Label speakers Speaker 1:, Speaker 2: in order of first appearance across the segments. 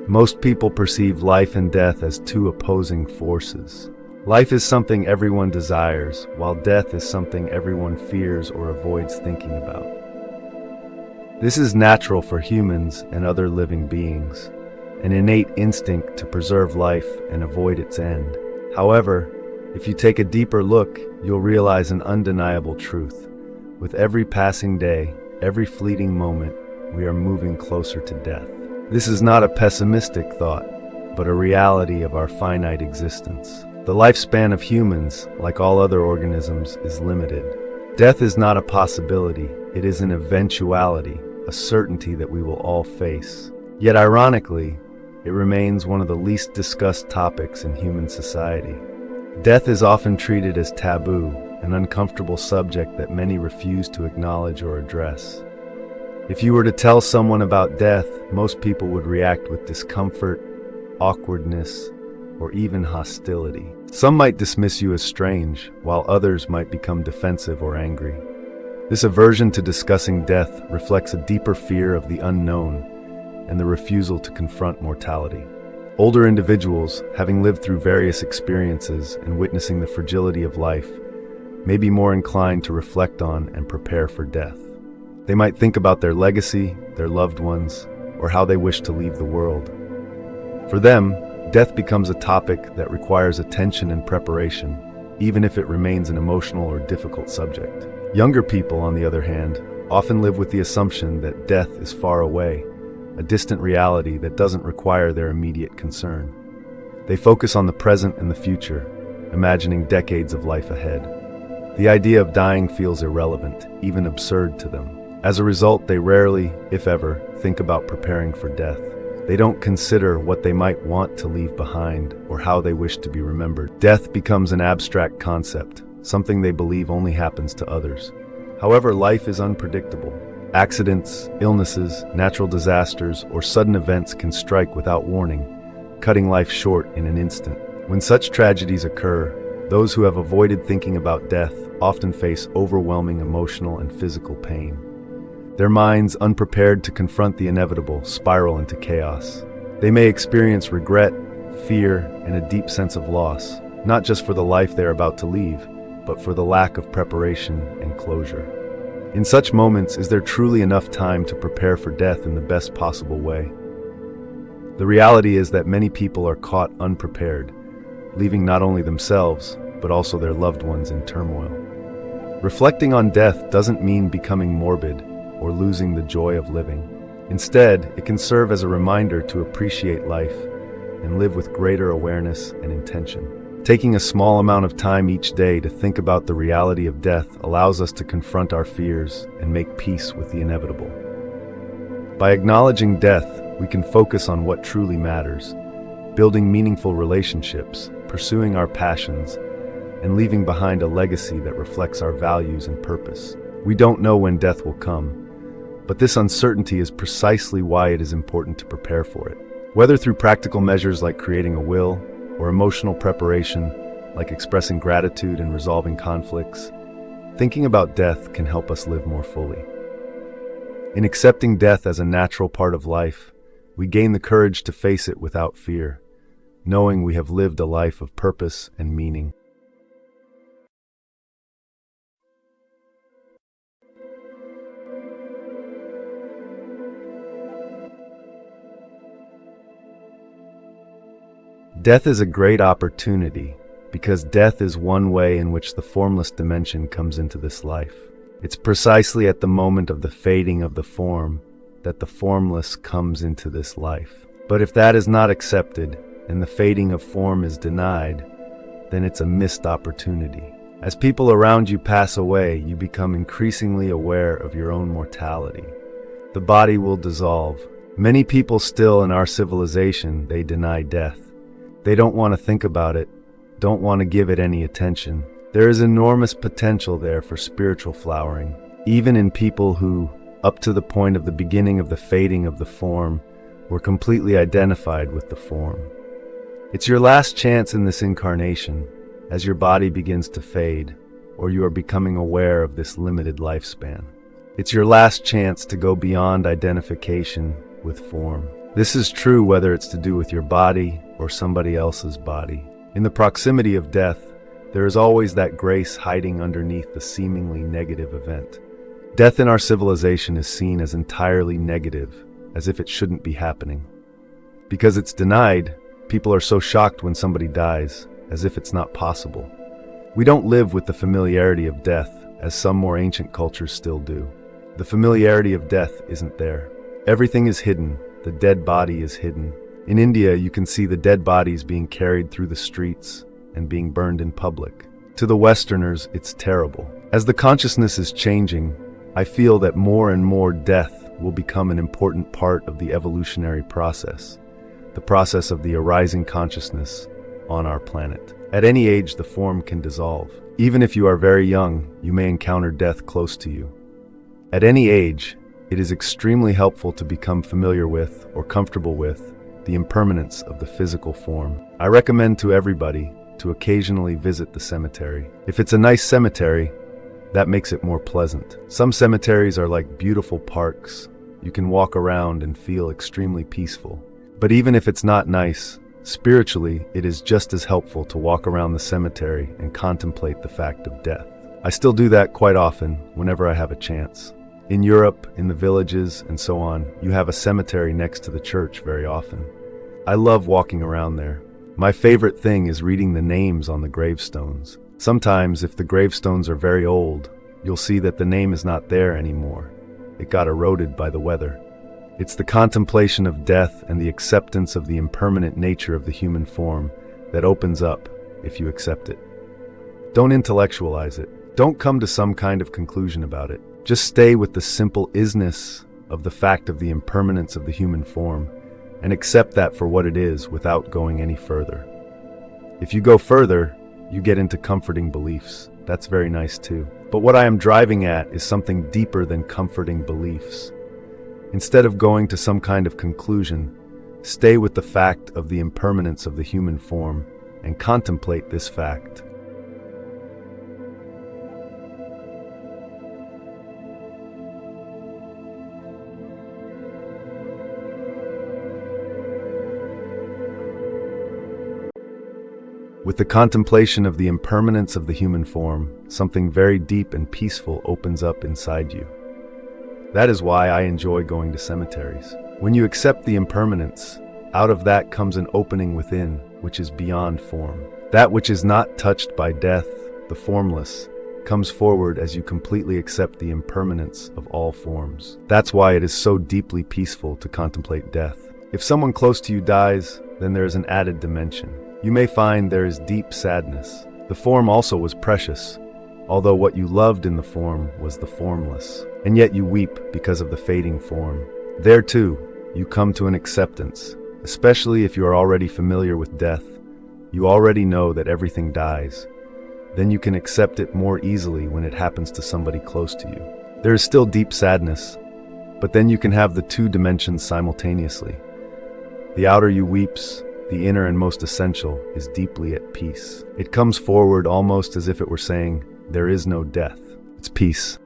Speaker 1: Most people perceive life and death as two opposing forces. Life is something everyone desires, while death is something everyone fears or avoids thinking about. This is natural for humans and other living beings, an innate instinct to preserve life and avoid its end. However, if you take a deeper look, you'll realize an undeniable truth. With every passing day, every fleeting moment, we are moving closer to death. This is not a pessimistic thought, but a reality of our finite existence. The lifespan of humans, like all other organisms, is limited. Death is not a possibility, it is an eventuality, a certainty that we will all face. Yet ironically, it remains one of the least discussed topics in human society. Death is often treated as taboo, an uncomfortable subject that many refuse to acknowledge or address. If you were to tell someone about death, most people would react with discomfort, awkwardness, or even hostility. Some might dismiss you as strange, while others might become defensive or angry. This aversion to discussing death reflects a deeper fear of the unknown and the refusal to confront mortality. Older individuals, having lived through various experiences and witnessing the fragility of life, may be more inclined to reflect on and prepare for death. They might think about their legacy, their loved ones, or how they wish to leave the world. For them, death becomes a topic that requires attention and preparation, even if it remains an emotional or difficult subject. Younger people, on the other hand, often live with the assumption that death is far away, a distant reality that doesn't require their immediate concern. They focus on the present and the future, imagining decades of life ahead. The idea of dying feels irrelevant, even absurd to them. As a result, they rarely, if ever, think about preparing for death. They don't consider what they might want to leave behind or how they wish to be remembered. Death becomes an abstract concept, something they believe only happens to others. However, life is unpredictable. Accidents, illnesses, natural disasters, or sudden events can strike without warning, cutting life short in an instant. When such tragedies occur, those who have avoided thinking about death often face overwhelming emotional and physical pain. Their minds, unprepared to confront the inevitable, spiral into chaos. They may experience regret, fear, and a deep sense of loss, not just for the life they are about to leave, but for the lack of preparation and closure. In such moments, is there truly enough time to prepare for death in the best possible way? The reality is that many people are caught unprepared, leaving not only themselves, but also their loved ones in turmoil. Reflecting on death doesn't mean becoming morbid or losing the joy of living. Instead, it can serve as a reminder to appreciate life and live with greater awareness and intention. Taking a small amount of time each day to think about the reality of death allows us to confront our fears and make peace with the inevitable. By acknowledging death, we can focus on what truly matters, building meaningful relationships, pursuing our passions, and leaving behind a legacy that reflects our values and purpose. We don't know when death will come, but this uncertainty is precisely why it is important to prepare for it. Whether through practical measures like creating a will, or emotional preparation like expressing gratitude and resolving conflicts, thinking about death can help us live more fully. In accepting death as a natural part of life, we gain the courage to face it without fear, knowing we have lived a life of purpose and meaning. Death is a great opportunity because death is one way in which the formless dimension comes into this life. It's precisely at the moment of the fading of the form that the formless comes into this life. But if that is not accepted and the fading of form is denied, then it's a missed opportunity. As people around you pass away, you become increasingly aware of your own mortality. The body will dissolve. Many people still in our civilization, they deny death. They don't want to think about it, don't want to give it any attention. There is enormous potential there for spiritual flowering, even in people who, up to the point of the beginning of the fading of the form, were completely identified with the form. It's your last chance in this incarnation, as your body begins to fade, or you are becoming aware of this limited lifespan. It's your last chance to go beyond identification with form. This is true whether it's to do with your body or somebody else's body. In the proximity of death, there is always that grace hiding underneath the seemingly negative event. Death in our civilization is seen as entirely negative, as if it shouldn't be happening. Because it's denied, people are so shocked when somebody dies, as if it's not possible. We don't live with the familiarity of death, as some more ancient cultures still do. The familiarity of death isn't there. Everything is hidden. The dead body is hidden. In India, you can see the dead bodies being carried through the streets and being burned in public. To the Westerners, it's terrible. As the consciousness is changing, I feel that more and more death will become an important part of the evolutionary process, the process of the arising consciousness on our planet. At any age, the form can dissolve. Even if you are very young, you may encounter death close to you. At any age, it is extremely helpful to become familiar with or comfortable with the impermanence of the physical form. I recommend to everybody to occasionally visit the cemetery. If it's a nice cemetery, that makes it more pleasant. Some cemeteries are like beautiful parks. You can walk around and feel extremely peaceful. But even if it's not nice, spiritually, it is just as helpful to walk around the cemetery and contemplate the fact of death. I still do that quite often, whenever I have a chance. In Europe, in the villages, and so on, you have a cemetery next to the church very often. I love walking around there. My favorite thing is reading the names on the gravestones. Sometimes, if the gravestones are very old, you'll see that the name is not there anymore. It got eroded by the weather. It's the contemplation of death and the acceptance of the impermanent nature of the human form that opens up if you accept it. Don't intellectualize it. Don't come to some kind of conclusion about it. Just stay with the simple isness of the fact of the impermanence of the human form and accept that for what it is without going any further. If you go further, you get into comforting beliefs. That's very nice too. But what I am driving at is something deeper than comforting beliefs. Instead of going to some kind of conclusion, stay with the fact of the impermanence of the human form and contemplate this fact. With the contemplation of the impermanence of the human form, something very deep and peaceful opens up inside you. That is why I enjoy going to cemeteries. When you accept the impermanence, out of that comes an opening within, which is beyond form. That which is not touched by death, the formless, comes forward as you completely accept the impermanence of all forms. That's why it is so deeply peaceful to contemplate death. If someone close to you dies, then there is an added dimension. You may find there is deep sadness. The form also was precious, although what you loved in the form was the formless. And yet you weep because of the fading form. There too, you come to an acceptance, especially if you are already familiar with death. You already know that everything dies. Then you can accept it more easily when it happens to somebody close to you. There is still deep sadness, but then you can have the two dimensions simultaneously. The outer you weeps, the inner and most essential is deeply at peace. It comes forward almost as if it were saying, there is no death. It's peace.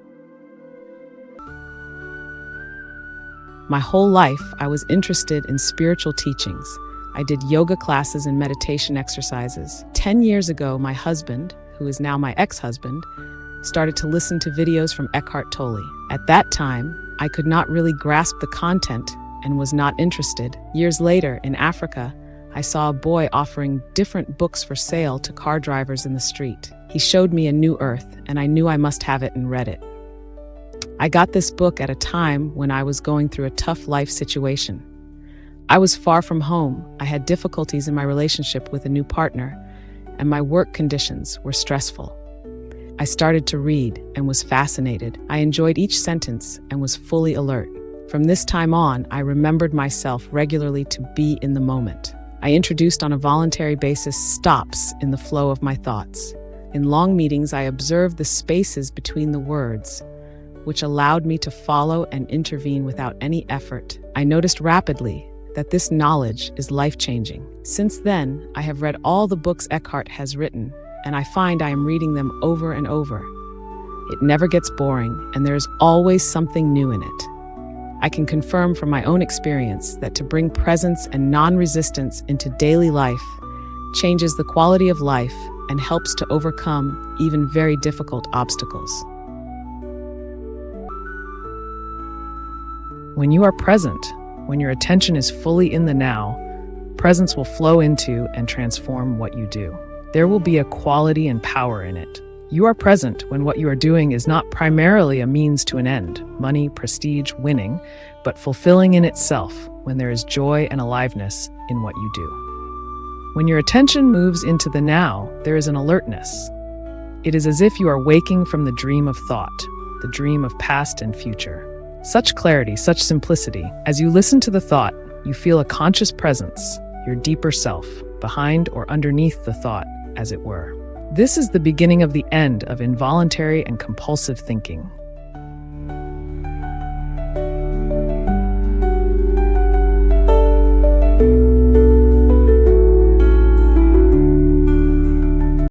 Speaker 2: My whole life, I was interested in spiritual teachings. I did yoga classes and meditation exercises. 10 years ago, my husband, who is now my ex-husband, started to listen to videos from Eckhart Tolle. At that time, I could not really grasp the content and was not interested. Years later, in Africa, I saw a boy offering different books for sale to car drivers in the street. He showed me A New Earth, and I knew I must have it and read it. I got this book at a time when I was going through a tough life situation. I was far from home, I had difficulties in my relationship with a new partner, and my work conditions were stressful. I started to read and was fascinated. I enjoyed each sentence and was fully alert. From this time on, I remembered myself regularly to be in the moment. I introduced on a voluntary basis stops in the flow of my thoughts. In long meetings, I observed the spaces between the words, which allowed me to follow and intervene without any effort. I noticed rapidly that this knowledge is life-changing. Since then, I have read all the books Eckhart has written, and I find I am reading them over and over. It never gets boring, and there is always something new in it. I can confirm from my own experience that to bring presence and non-resistance into daily life changes the quality of life and helps to overcome even very difficult obstacles. When you are present, when your attention is fully in the now, presence will flow into and transform what you do. There will be a quality and power in it. You are present when what you are doing is not primarily a means to an end, money, prestige, winning, but fulfilling in itself, when there is joy and aliveness in what you do. When your attention moves into the now, there is an alertness. It is as if you are waking from the dream of thought, the dream of past and future. Such clarity, such simplicity. As you listen to the thought, you feel a conscious presence, your deeper self, behind or underneath the thought, as it were. This is the beginning of the end of involuntary and compulsive thinking.